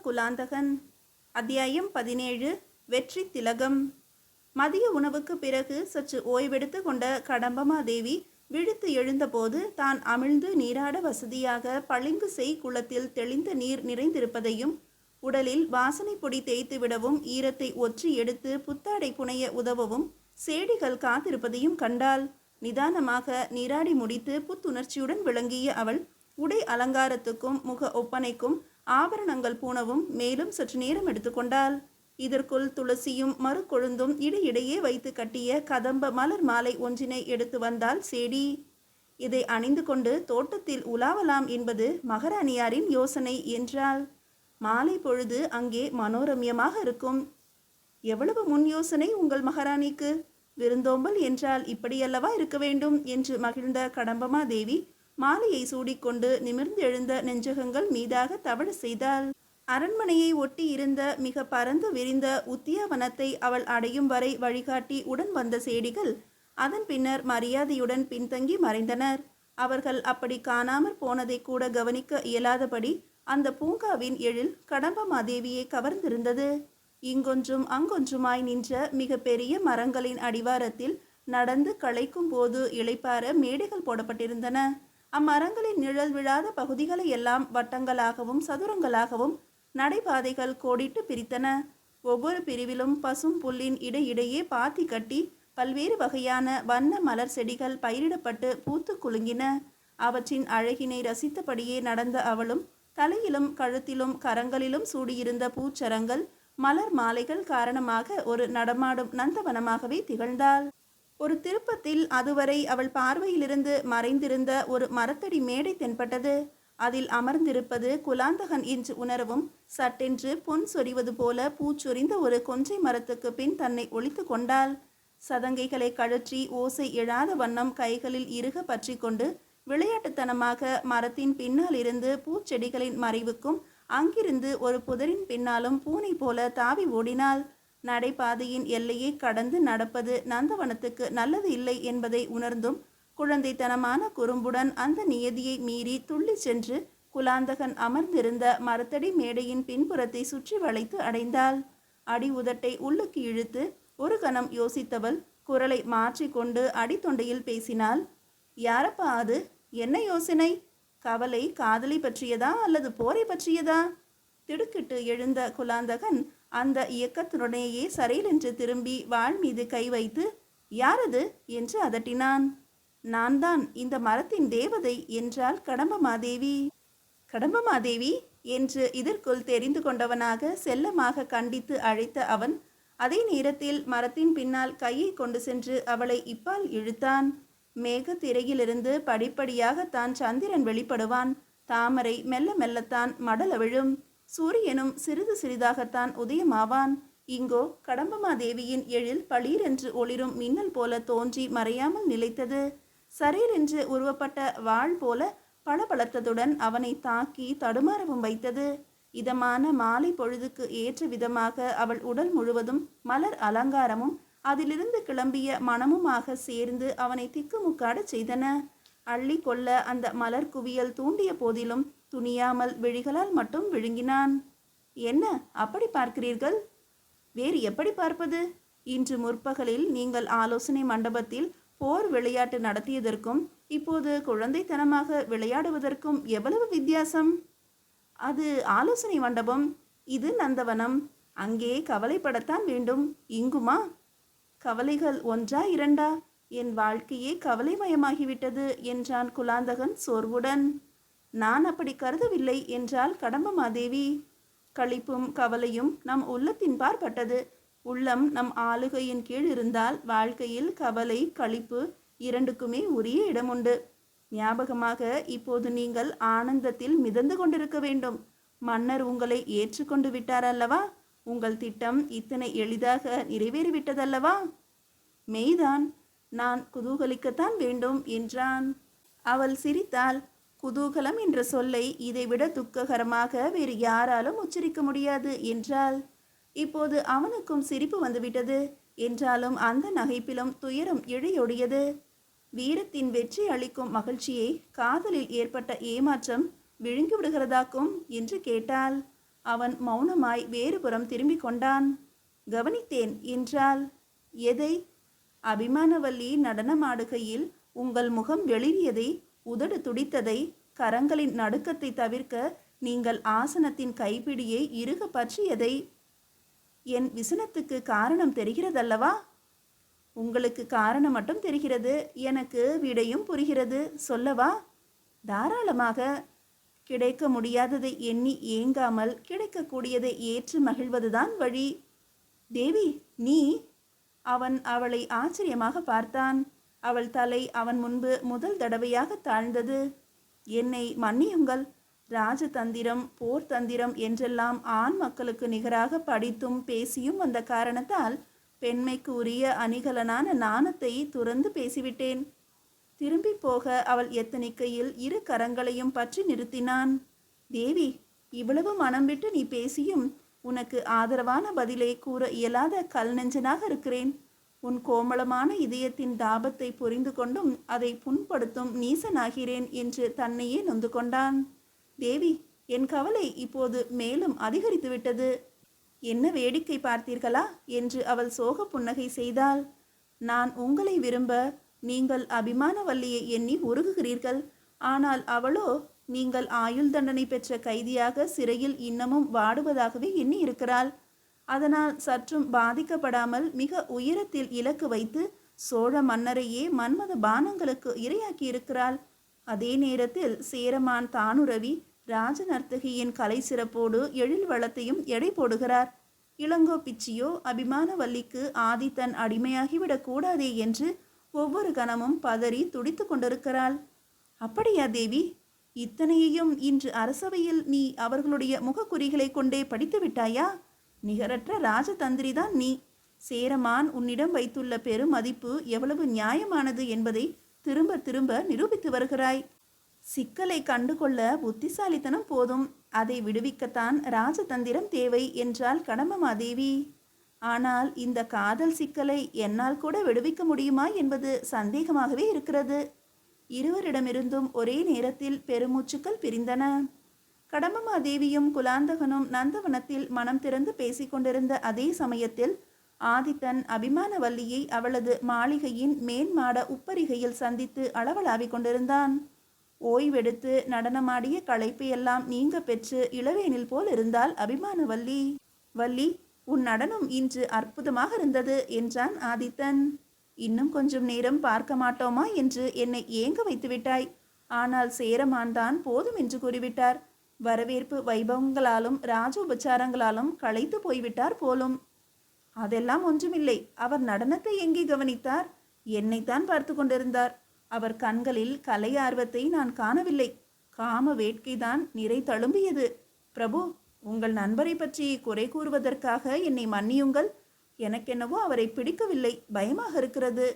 குலாந்தகன். அத்தியாயம் 17. வெற்றி திலகம். மதிய உணவுக்கு பிறகு சற்று ஓய்வெடுத்து கொண்ட கடம்பமாதேவி விழித்து எழுந்தபோது தான் அமிழ்ந்து நீராட வசதியாக பளிங்கு செய் குளத்தில் தெளிந்த நீர் நிறைந்திருப்பதையும் உடலில் வாசனை பொடி தேய்த்து விடவும் ஈரத்தை ஒற்றி எடுத்து புத்தாடை புனைய உதவவும் சேடிகள் காத்திருப்பதையும் கண்டாள். நிதானமாக நீராடி முடித்து புத்துணர்ச்சியுடன் விளங்கிய அவள் உடை அலங்காரத்துக்கும் முக ஒப்பனைக்கும் ஆபரணங்கள் பூணவும் மேலும் சற்று நேரம் எடுத்துக்கொண்டாள். இதற்குள் துளசியும் மறுக்கொழுந்தும் இடையிடையே வைத்து கட்டிய கதம்ப மலர் மாலை ஒன்றினை எடுத்து வந்தாள் சேடி. இதை அணிந்து கொண்டு தோட்டத்தில் உலாவலாம் என்பது மகாராணியாரின் யோசனை என்றாள். மாலை பொழுது அங்கே மனோரம்யமாக இருக்கும். எவ்வளவு முன் யோசனை உங்கள் மகாராணிக்கு! விருந்தோம்பல் என்றால் இப்படியல்லவா இருக்க வேண்டும் என்று மகிழ்ந்த கடம்பமாதேவி மாலையை சூடிக்கொண்டு நிமிர்ந்து எழுந்த நெஞ்சகங்கள் மீதாக தவழ செய்தாள். அரண்மனையை ஒட்டி இருந்த மிக பரந்து விரிந்த உத்தியாவனத்தை அவள் அடையும் வரை வழிகாட்டி உடன் வந்த சேடிகள் அதன் பின்னர் மரியாதையுடன் பின்தங்கி மறைந்தனர். அவர்கள் அப்படி காணாமற் போனதை கூட கவனிக்க இயலாதபடி அந்த பூங்காவின் எழில் கடம்பமாதேவியை கவர்ந்திருந்தது. இங்கொன்றும் அங்கொன்றுமாய் நின்ற மிக பெரிய மரங்களின் அடிவாரத்தில் நடந்து களைக்கும் போது இளைப்பாற மேடைகள் போடப்பட்டிருந்தன. அம்மரங்களின் நிழல் விழாத பகுதிகளை எல்லாம் வட்டங்களாகவும் சதுரங்களாகவும் நடைபாதைகள் கோடிட்டு பிரித்தன. ஒவ்வொரு பிரிவிலும் பசும் புல்லின் இடையிடையே பாத்தி கட்டி பல்வேறு வகையான வண்ண மலர் செடிகள் பயிரிடப்பட்டு பூத்து குலுங்கின. அவற்றின் அழகினை ரசித்தபடியே நடந்த அவளும் தலையிலும் கழுத்திலும் கரங்களிலும் சூடியிருந்த பூச்சரங்கள் மலர் மாலைகள் காரணமாக ஒரு நடமாடும் நந்தவனமாகவே திகழ்ந்தாள். ஒரு திருப்பத்தில் அதுவரை அவள் பார்வையிலிருந்து மறைந்திருந்த ஒரு மரத்தடி மேடை தென்பட்டது. அதில் அமர்ந்திருப்பது குலாந்தகன் என்று உணரவும் சட்டென்று பொன் சொரிவது போல பூச்சொரிந்த ஒரு கொன்றை மரத்துக்கு பின் தன்னை ஒளித்து கொண்டாள். சதங்கைகளை கழற்றி ஓசை எழாத வண்ணம் கைகளில் இறுக பற்றி கொண்டு விளையாட்டுத்தனமாக மரத்தின் பின்னால் இருந்து பூச்செடிகளின் மறைவுக்கும் அங்கிருந்து ஒரு புதரின் பின்னாலும் பூனை போல தாவி ஓடினாள். நடைபாதையின் எல்லையை கடந்து நடப்பது நந்தவனத்துக்கு நல்லது இல்லை என்பதை உணர்ந்தும் குழந்தைத்தனமான குறும்புடன் அந்த நியதியை மீறி துள்ளி சென்று குலாந்தகன் அமர்ந்திருந்த மரத்தடி மேடையின் பின்புறத்தை சுற்றி வளைத்து அடைந்தாள். அடி உதட்டை உள்ளுக்கு இழுத்து ஒரு கணம் யோசித்தவள் குரலை மாற்றிக்கொண்டு அடித்தொண்டையில் பேசினாள். யாரப்பா அது? என்ன யோசனை? கவலை காதலை பற்றியதா அல்லது போரை பற்றியதா? திடுக்கிட்டு எழுந்த குலாந்தகன் அந்த இயக்கத்துடனேயே சரையிலென்று திரும்பி வாள் மீது கை வைத்து யாரது என்று அதட்டினான். நான் தான், இந்த மரத்தின் தேவதை என்றாள் கடம்பமாதேவி. கடம்பமாதேவி என்று இதற்குள் தெரிந்து கொண்டவனாக செல்லமாக கண்டித்து அழைத்த அவன் அதே நேரத்தில் மரத்தின் பின்னால் கையை கொண்டு சென்று அவளை இப்பால் இழுத்தான். மேக திரையிலிருந்து படிப்படியாக தான் சந்திரன் வெளிப்படுவான். தாமரை மெல்ல மெல்லத்தான் மடல விழும். சூரியனும் சிறிது சிறிதாகத்தான் உதயமாவான். இங்கோ கடம்பமாதேவியின் எழில் பளீரென்று ஒளிரும் மின்னல் போல தோன்றி மறையாமல் நிலைத்தது. சரீரென்று உருவப்பட்ட வாள் போல பளபளத்ததுடன் அவனை தாக்கி தடுமாறவும் வைத்தது. இதமான மாலை பொழுதுக்கு ஏற்ற விதமாக அவள் உடல் முழுவதும் மலர் அலங்காரமும் அதிலிருந்து கிளம்பிய மனமுமாக சேர்ந்து அவனை திக்குமுக்காட செய்தன. அள்ளி கொள்ள அந்த மலர் குவியல் தூண்டிய போதிலும் துணியாமல் விழிகளால் மட்டும் விழுங்கினான். என்ன அப்படி பார்க்கிறீர்கள்? வேறு எப்படி பார்ப்பது? இன்று முற்பகலில் நீங்கள் ஆலோசனை மண்டபத்தில் போர் விளையாட்டு நடத்தியதற்கும் இப்போது குழந்தைத்தனமாக விளையாடுவதற்கும் எவ்வளவு வித்தியாசம்! அது ஆலோசனை மண்டபம், இது நந்தவனம். அங்கே கவலைப்படத்தான் வேண்டும், இங்குமா? கவலைகள் ஒன்றா இரண்டா? என் வாழ்க்கையே கவலைமயமாகிவிட்டது என்றான் குலாந்தகன் சோர்வுடன். நான் அப்படி கருதவில்லை என்றாள் கடம்பமாதேவி. களிப்பும் கவலையும் நம் உள்ளத்தின் பார்ப்பட்டது. உள்ளம் நம் ஆளுகையின் கீழ் இருந்தால் வாழ்க்கையில் கவலை களிப்பு இரண்டுக்குமே உரிய இடமுண்டு. ஞாபகமாக இப்போது நீங்கள் ஆனந்தத்தில் மிதந்து கொண்டிருக்க வேண்டும். மன்னர் உங்களை ஏற்றுக்கொண்டு விட்டார் அல்லவா? உங்கள் திட்டம் இத்தனை எளிதாக நிறைவேறிவிட்டதல்லவா? மெய்தான், நான் குதூகலிக்கத்தான் வேண்டும் என்றான். அவள் சிரித்தாள். குதூகலம் என்ற சொல்லை இதைவிட துக்ககரமாக வேறு யாராலும் உச்சரிக்க முடியாது என்றாள். இப்போது அவனுக்கும் சிரிப்பு வந்துவிட்டது. என்றாலும் அந்த நகைப்பிலும் துயரம் இழையொடியது. வீரத்தின் வெற்றி அளிக்கும் மகிழ்ச்சியை காதலில் ஏற்பட்ட ஏமாற்றம் விழுங்கி விடுகிறதாக்கும் என்று கேட்டாள். அவன் மௌனமாய் வேறுபுறம் திரும்பிக் கொண்டான். கவனித்தேன் என்றாள். எதை? அபிமானவல்லி நடனமாடுகையில் உங்கள் முகம் வெளிரியதை, உதடு துடித்ததை, கரங்களின் நடுக்கத்தை தவிர்க்க நீங்கள் ஆசனத்தின் கைப்பிடியை இறுக பற்றியதை. என் விசனத்துக்கு காரணம் தெரிகிறதல்லவா? உங்களுக்கு காரணம் மட்டும் தெரிகிறது, எனக்கு விடையும் புரிகிறது. சொல்லவா? தாராளமாக. கிடைக்க முடியாததை எண்ணி ஏங்காமல் கிடைக்கக்கூடியதை ஏற்று மகிழ்வதுதான் வழி. தேவி, நீ? அவன் அவளை ஆச்சரியமாக பார்த்தான். அவள் தலை அவன் முன்பு முதல் தடவையாக தாழ்ந்தது. என்னை மன்னியுங்கள். ராஜதந்திரம், போர் தந்திரம் என்றெல்லாம் ஆண் மக்களுக்கு நிகராக படித்தும் பேசியும் வந்த காரணத்தால் பெண்மைக்கு உரிய அணிகலனான நாணத்தை துறந்து பேசிவிட்டேன். திரும்பி போக அவள் எத்தனிக்கையில் இரு கரங்களையும் பற்றி நிறுத்தினான். தேவி, இவ்வளவு மனம் விட்டு நீ பேசியும் உனக்கு ஆதரவான பதிலை கூற இயலாத கல் நெஞ்சனாக இருக்கிறேன். உன் கோமளமான இதயத்தின் தாபத்தை புரிந்து கொண்டும் அதை புண்படுத்தும் நீசனாகிறேன் என்று தன்னையே நொந்து கொண்டான். தேவி, என் கவலை இப்போது மேலும் அதிகரித்து விட்டது. என்ன வேடிக்கை பார்த்தீர்களா என்று அவள் சோக புன்னகை செய்தாள். நான் உங்களை விரும்ப நீங்கள் அபிமானவல்லியை எண்ணி உருகுகிறீர்கள். ஆனால் அவளோ நீங்கள் ஆயுள் தண்டனை பெற்ற கைதியாக சிறையில் இன்னமும் வாடுவதாகவே எண்ணி இருக்கிறாள். அதனால் சற்றும் பாதிக்கப்படாமல் மிக உயரத்தில் இலக்கு வைத்து சோழ மன்னரையே மன்மத பானங்களுக்கு இரையாக்கி இருக்கிறாள். அதே நேரத்தில் சேரமான் தானுரவி ராஜ நர்த்தகியின் கலை சிறப்போடு எழில் வளத்தையும் எடை போடுகிறார். இளங்கோ பிச்சியோ அபிமானவல்லிக்கு ஆதித்தன் அடிமையாகிவிடக் கூடாதே என்று ஒவ்வொரு கணமும் பதறி துடித்து கொண்டிருக்கிறாள். அப்படியா தேவி? இத்தனையையும் இன்று அரசவையில் நீ அவர்களுடைய முகக்குறிகளை கொண்டே படித்து விட்டாயா? நிகரற்ற ராஜதந்திரிதான் நீ. சேரமான் உன்னிடம் வைத்துள்ள பெருமதிப்பு எவ்வளவு நியாயமானது என்பதை திரும்ப திரும்ப நிரூபித்து வருகிறாய். சிக்கலை கண்டுகொள்ள புத்திசாலித்தனம் போதும், அதை விடுவிக்கத்தான் ராஜதந்திரம் தேவை என்றாள் கடம்பமாதேவி. ஆனால் இந்த காதல் சிக்கலை என்னால் கூட விடுவிக்க முடியுமா என்பது சந்தேகமாகவே இருக்கிறது. இருவரிடமிருந்தும் ஒரே நேரத்தில் பெருமூச்சுக்கள் பிரிந்தன. கடம்பமாதேவியும் குலாந்தகனும் நந்தவனத்தில் மனம் திறந்து பேசிக்கொண்டிருந்த அதே சமயத்தில் ஆதித்தன் அபிமானவல்லியை அவளது மாளிகையின் மேன்மாட உப்பரிகையில் சந்தித்து அளவலாவிக் கொண்டிருந்தான். ஓய்வெடுத்து நடனமாடிய களைப்பையெல்லாம் நீங்க பெற்று இளவேனில் போல் இருந்தாள் அபிமானவல்லி. வள்ளி, உன் நடனம் இன்று அற்புதமாக இருந்தது என்றான் ஆதித்தன். இன்னும் கொஞ்சம் நேரம் பார்க்க மாட்டோமா என்று என்னை ஏங்க வைத்து விட்டாய். ஆனால் சேரமான் தான் போதும் என்று கூறிவிட்டார். வரவேற்பு வைபவங்களாலும் ராஜோபச்சாரங்களாலும் களைத்து போய்விட்டார் போலும். அதெல்லாம் ஒன்றுமில்லை. அவர் நடனத்தை எங்கே கவனித்தார்? என்னைத்தான் பார்த்து கொண்டிருந்தார். அவர் கண்களில் கலை ஆர்வத்தை நான் காணவில்லை. காம வேட்கைதான் நிறை தழும்பியது. பிரபு, உங்கள் நண்பரை பற்றி குறை கூறுவதற்காக என்னை மன்னியுங்கள். எனக்கென்னவோ அவரை பிடிக்கவில்லை, பயமாக இருக்கிறது.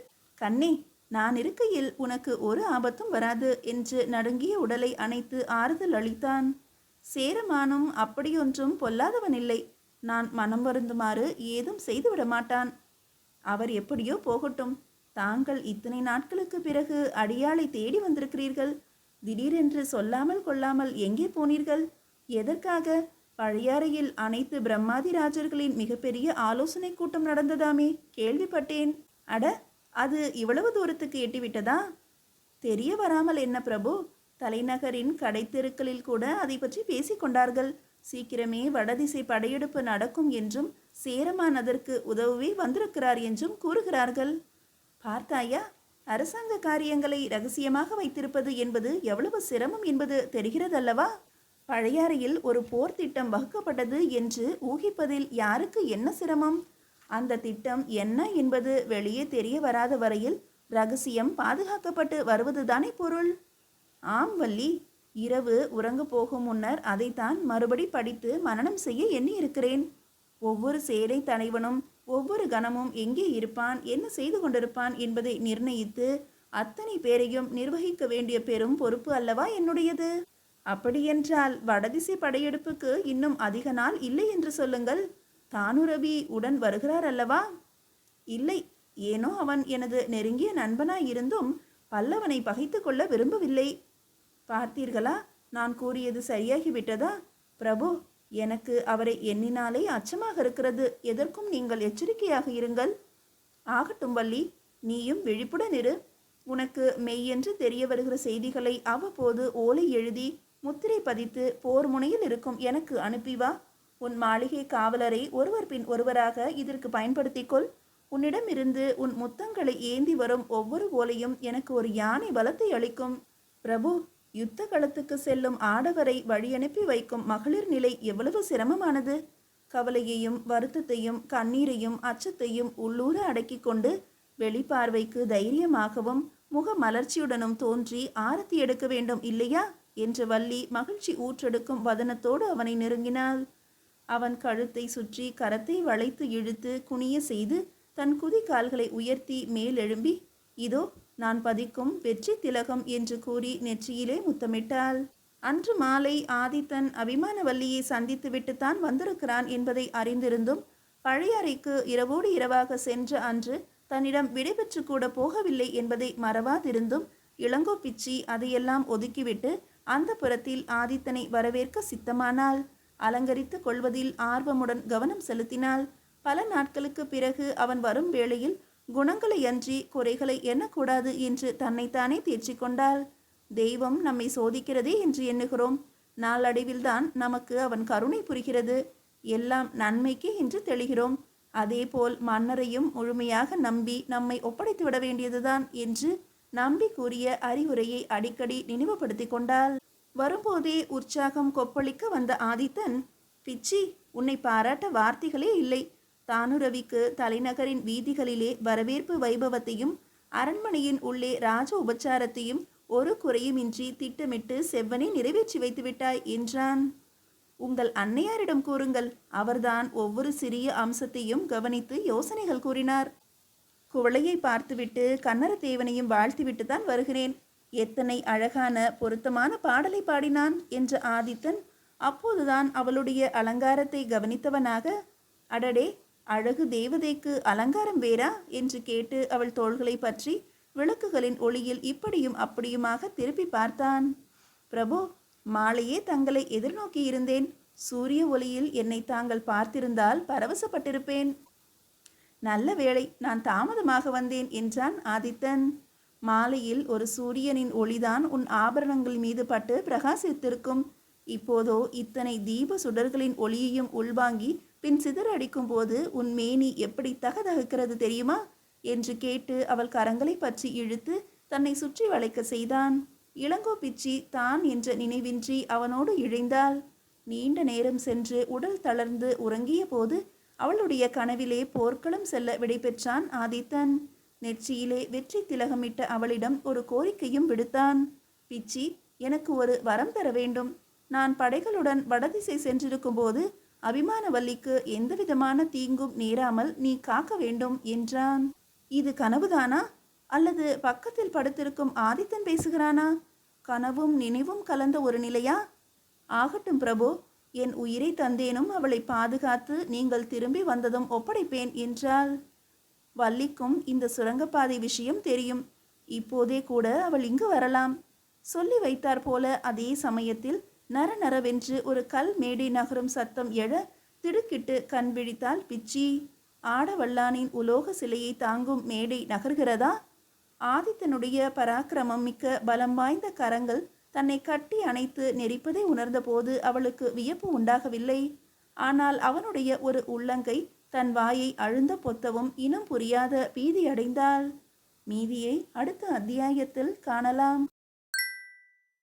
கண்ணே, நான் இருக்கையில் உனக்கு ஒரு ஆபத்தும் வராது என்று நடுங்கிய உடலை அணைத்து ஆறுதல் அளித்தான். சேரமானும் அப்படியொன்றும் பொல்லாதவனில்லை. நான் மனம் வருந்துமாறு ஏதும் செய்துவிட மாட்டான். அவர் எப்படியோ போகட்டும். தாங்கள் இத்தனை நாட்களுக்கு பிறகு அடியாளை தேடி வந்திருக்கிறீர்கள். திடீரென்று சொல்லாமல் கொள்ளாமல் எங்கே போனீர்கள்? எதற்காக? பழையாறையில் அனைத்து பிரம்மாதி ராஜர்களின் மிகப்பெரிய ஆலோசனை கூட்டம் நடந்ததாமே, கேள்விப்பட்டேன். அட, அது இவ்வளவு தூரத்துக்கு எட்டிவிட்டதா? தெரிய வராமல் என்ன பிரபு? தலைநகரின் கடைத்தெருக்களில் கூட அதை பற்றி பேசிக்கொண்டார்கள். சீக்கிரமே வடதிசை படையெடுப்பு நடக்கும் என்றும் சேரமான் அதற்கு உதவவே வந்திருக்கிறார் என்றும் கூறுகிறார்கள். பார்த்தாயா, அரசாங்க காரியங்களை ரகசியமாக வைத்திருப்பது என்பது எவ்வளவு சிரமம் என்பது தெரிகிறதல்லவா? பழையாறையில் ஒரு போர் திட்டம் வகுக்கப்பட்டது என்று ஊகிப்பதில் யாருக்கு என்ன சிரமம்? அந்த திட்டம் என்ன என்பது வெளியே தெரிய வராத வரையில் ரகசியம் பாதுகாக்கப்பட்டு வருவதுதானே பொருள். ஆம் வள்ளி, இரவு உறங்க போகும் முன்னர் அதைத்தான் மறுபடி படித்து மனனம் செய்ய எண்ணி இருக்கிறேன். ஒவ்வொரு சேனை தலைவனும் ஒவ்வொரு கணமும் எங்கே இருப்பான், என்ன செய்து கொண்டிருப்பான் என்பதை நிர்ணயித்து அத்தனை பேரையும் நிர்வகிக்க வேண்டிய பெரும் பொறுப்பு அல்லவா என்னுடையது. அப்படியென்றால் வடதிசை படையெடுப்புக்கு இன்னும் அதிக நாள் இல்லை என்று சொல்லுங்கள். தானுரவி உடன் வருகிறார் அல்லவா? இல்லை, ஏனோ அவன் எனது நெருங்கிய நண்பனாய் இருந்தும் பல்லவனை பகைத்து கொள்ள விரும்பவில்லை. பார்த்தீர்களா, நான் கூறியது சரியாகிவிட்டதா? பிரபு, எனக்கு அவரை எண்ணினாலே அச்சமாக இருக்கிறது. எதற்கும் நீங்கள் எச்சரிக்கையாக இருங்கள். ஆகட்டும் வள்ளி, நீயும் விழிப்புடன் இரு. உனக்கு மெய்யென்று தெரிய வருகிற செய்திகளை அவ்வப்போது ஓலை எழுதி முத்திரை பதித்து போர் முனையில் இருக்கும் எனக்கு அனுப்பி வா. உன் மாளிகை காவலரை ஒருவர் பின் ஒருவராக இதற்கு பயன்படுத்திக்கொள். உன்னிடமிருந்து உன் முத்தங்களை ஏந்தி வரும் ஒவ்வொரு ஓலையும் எனக்கு ஒரு யானை பலத்தை அளிக்கும். பிரபு, யுத்த களத்துக்கு செல்லும் ஆடவரை வழியனுப்பி வைக்கும் மகளிர் நிலை எவ்வளவு சிரமமானது. கவலையையும் வருத்தத்தையும் கண்ணீரையும் அச்சத்தையும் உள்ளூர அடக்கி கொண்டு வெளிப்பார்வைக்கு தைரியமாகவும் முக மலர்ச்சியுடனும் தோன்றி ஆரத்தி எடுக்க வேண்டும் இல்லையா என்ற வள்ளி மகிழ்ச்சி ஊற்றெடுக்கும் வதனத்தோடு அவனை நெருங்கினாள். அவன் கழுத்தை சுற்றி கரத்தை வளைத்து இழுத்து குனிய செய்து தன் குதிகால்களை உயர்த்தி மேலெழும்பி, இதோ நான் பதிக்கும் வெற்றி திலகம் என்று கூறி நெற்றியிலே முத்தமிட்டாள். அன்று மாலை ஆதித்தன் அபிமானவல்லியை சந்தித்துவிட்டுத்தான் வந்திருக்கிறான் என்பதை அறிந்திருந்தும் பழையாறைக்கு இரவோடு இரவாக சென்ற அன்று தன்னிடம் விடைபெற்று கூட போகவில்லை என்பதை மறவாதிருந்தும் இளங்கோ பிச்சி அதையெல்லாம் ஒதுக்கிவிட்டு அந்த புறத்தில் ஆதித்தனை வரவேற்க சித்தமானாள். அலங்கரித்து கொள்வதில் ஆர்வமுடன் கவனம் செலுத்தினாள். பல நாட்களுக்கு பிறகு அவன் வரும் வேளையில் குணங்களை அன்றி குறைகளை எண்ணக்கூடாது என்று தன்னைத்தானே தேர்ச்சி கொண்டாள். தெய்வம் நம்மை சோதிக்கிறதே என்று எண்ணுகிறோம். நாளடைவில்தான் நமக்கு அவன் கருணை புரிகிறது. எல்லாம் நன்மைக்கே என்று தெளிகிறோம். அதேபோல் மன்னரையும் முழுமையாக நம்பி நம்மை ஒப்படைத்து விட வேண்டியதுதான் என்று நம்பி கூறிய அறிவுரையை அடிக்கடி நினைவுபடுத்தி கொண்டாள். வரும்போதே உற்சாகம் கொப்பளிக்க வந்த ஆதித்தன், பிச்சி, உன்னை பாராட்ட வார்த்தைகளே இல்லை. தானுரவிக்கு தலைநகரின் வீதிகளிலே வரவேற்பு வைபவத்தையும் அரண்மனையின் உள்ளே ராஜ உபச்சாரத்தையும் ஒரு குறையுமின்றி திட்டமிட்டு செவ்வனே நிறைவேற்றி வைத்து விட்டாய் என்றான். உங்கள் அன்னையாரிடம் கூறுங்கள். அவர்தான் ஒவ்வொரு சிறிய அம்சத்தையும் கவனித்து யோசனைகள் கூறினார். குவளையை பார்த்துவிட்டு கன்னரதேவனையும் வாழ்த்திவிட்டு தான் வருகிறேன். எத்தனை அழகான பொருத்தமான பாடலை பாடினான் என்ற ஆதித்தன் அப்போதுதான் அவளுடைய அலங்காரத்தை கவனித்தவனாக, அடடே, அழகு தேவதைக்கு அலங்காரம் வேறா என்று கேட்டு அவள் தோள்களை பற்றி விளக்குகளின் ஒளியில் இப்படியும் அப்படியுமாக திருப்பி பார்த்தான். பிரபு, மாலையே தங்களை எதிர்நோக்கி இருந்தேன். சூரிய ஒளியில் என்னை தாங்கள் பார்த்திருந்தால் பரவசப்பட்டிருப்பேன். நல்ல வேளை, நான் தாமதமாக வந்தேன் என்றான் ஆதித்தன். மாலையில் ஒரு சூரியனின் ஒளிதான் உன் ஆபரணங்கள் மீது பட்டு பிரகாசித்திருக்கும். இப்போதோ இத்தனை தீப சுடர்களின் ஒளியையும் உள்வாங்கி பின் சிதறடிக்கும் போது உன் மேனி எப்படி தகதகுக்கிறது தெரியுமா என்று கேட்டு அவள் கரங்களை பற்றி இழுத்து தன்னை சுற்றி வளைக்க செய்தான். இளங்கோ பிச்சி தான் என்ற நினைவின்றி அவனோடு இழைந்தாள். நீண்ட நேரம் சென்று உடல் தளர்ந்து உறங்கிய போது அவளுடைய கனவிலே போர்க்களம் செல்ல விடைபெற்றான் ஆதித்தன். நெற்றியிலே வெற்றி திலகமிட்ட அவளிடம் ஒரு கோரிக்கையும் விடுத்தான். பிச்சி, எனக்கு ஒரு வரம் தர வேண்டும். நான் படைகளுடன் வடதிசை சென்றிருக்கும் போது அபிமானவல்லிக்கு எந்தவிதமான தீங்கும் நேராமல் நீ காக்க வேண்டும் என்றான். இது கனவுதானா அல்லது பக்கத்தில் படுத்திருக்கும் ஆதித்தன் பேசுகிறானா? கனவும் நினைவும் கலந்த ஒரு நிலையா? ஆகட்டும் பிரபு, என் உயிரை தந்தேனும் அவளை பாதுகாத்து நீங்கள் திரும்பி வந்ததும் ஒப்படைப்பேன் என்றாள். வள்ளிக்கும் இந்த சுரங்கப்பாதை விஷயம் தெரியும். இப்போதே கூட அவள் இங்கு வரலாம். சொல்லி வைத்தார் போல அதே சமயத்தில் நரநரவென்று ஒரு கல் மேடை நகரும் சத்தம் எழ திடுக்கிட்டு கண் விழித்தாள் பிச்சி. ஆடவல்லானின் உலோக சிலையை தாங்கும் மேடை நகர்கிறதா? ஆதித்தனுடைய பராக்கிரமம் மிக்க பலம் வாய்ந்த கரங்கள் தன்னை கட்டி அணைத்து நெரிப்பதை உணர்ந்தபோது அவளுக்கு வியப்பு உண்டாகவில்லை. ஆனால் அவனுடைய ஒரு உள்ளங்கை தன் வாயை அழுந்த பொத்தவும் இனம் புரியாத பீதியடைந்தாள். மீதியை அடுத்த அத்தியாயத்தில் காணலாம்.